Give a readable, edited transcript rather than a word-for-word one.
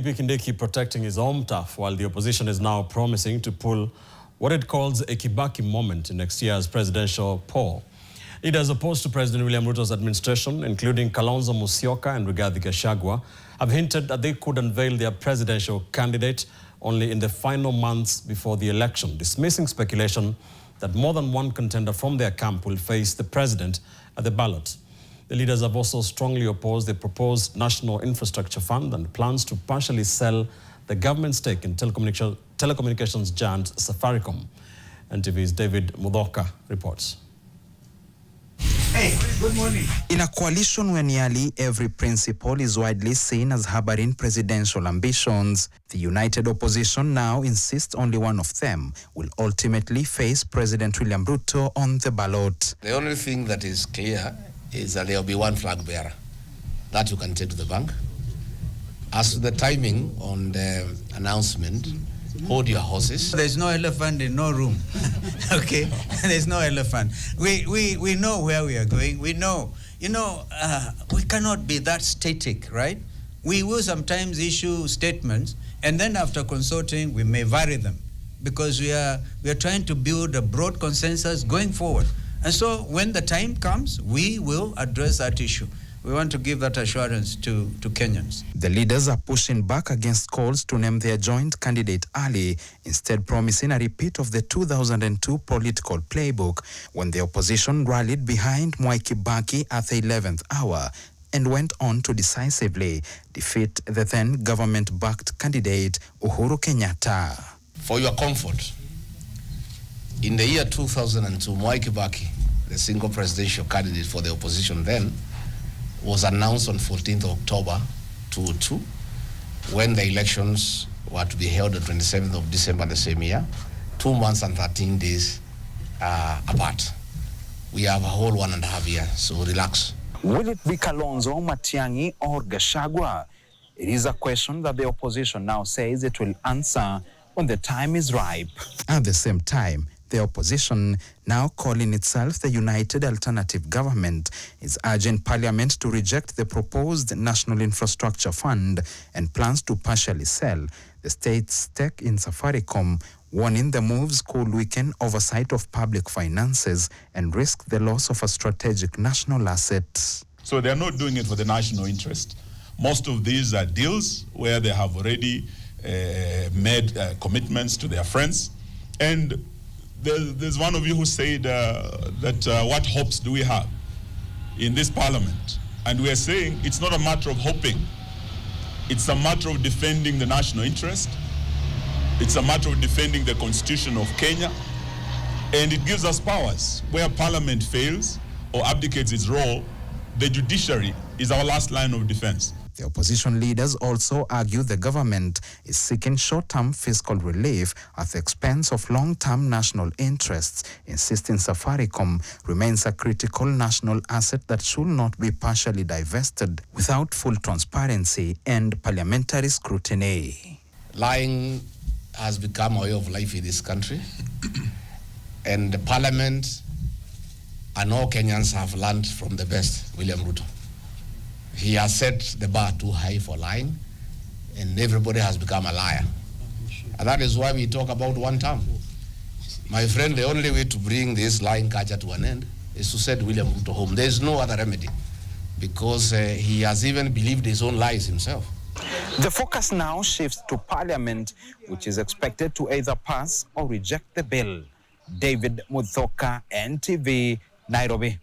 Kibaki protecting his home turf, while the opposition is now promising to pull what it calls a Kibaki moment in next year's presidential poll. Leaders opposed to President William Ruto's administration, including Kalonzo, Musyoka and Rigathi Gachagua, have hinted that they could unveil their presidential candidate only in the final months before the election, dismissing speculation that more than one contender from their camp will face the president at the ballot. The leaders have also strongly opposed the proposed National Infrastructure Fund and plans to partially sell the government stake in telecommunications giant Safaricom. NTV's David Musyoka reports. Hey, good morning. In a coalition where nearly every principal is widely seen as harboring presidential ambitions, the united opposition now insists only one of them will ultimately face President William Ruto on the ballot. The only thing that is clear is that there will be one flag bearer that you can take to the bank. As to the timing on the announcement, hold your horses. There's no elephant in no room. Okay? There's no elephant. We know where we are going. We know. We cannot be that static, right? We will sometimes issue statements, and then after consulting, we may vary them, because we are trying to build a broad consensus going forward. And so when the time comes, we will address that issue. We want to give that assurance to Kenyans. The leaders are pushing back against calls to name their joint candidate early, instead promising a repeat of the 2002 political playbook when the opposition rallied behind Kibaki at the 11th hour and went on to decisively defeat the then government-backed candidate Uhuru Kenyatta. For your comfort, in the year 2002, Kibaki, the single presidential candidate for the opposition then, was announced on 14th October 2002, when the elections were to be held on 27th of December the same year, 2 months and 13 days apart. We have a whole 1.5 years, so relax. Will it be Kalonzo, Matiang'i or Gachagua? It is a question that the opposition now says it will answer when the time is ripe. At the same time, the opposition, now calling itself the United Alternative Government, is urging Parliament to reject the proposed National Infrastructure Fund and plans to partially sell the state's stake in Safaricom, warning the moves could weaken oversight of public finances and risk the loss of a strategic national asset. So they're not doing it for the national interest. Most of these are deals where they have already made commitments to their friends. And there's one of you who said that what hopes do we have in this parliament? And we are saying it's not a matter of hoping. It's a matter of defending the national interest. It's a matter of defending the constitution of Kenya. And it gives us powers. Where parliament fails or abdicates its role, the judiciary is our last line of defense. The opposition leaders also argue the government is seeking short-term fiscal relief at the expense of long-term national interests, insisting Safaricom remains a critical national asset that should not be partially divested without full transparency and parliamentary scrutiny. Lying has become a way of life in this country, and the parliament and all Kenyans have learned from the best, William Ruto. He has set the bar too high for lying, and everybody has become a liar. And that is why we talk about one term. My friend, the only way to bring this lying culture to an end is to send William Ruto home. There is no other remedy, because he has even believed his own lies himself. The focus now shifts to Parliament, which is expected to either pass or reject the bill. David Musyoka, NTV, Nairobi.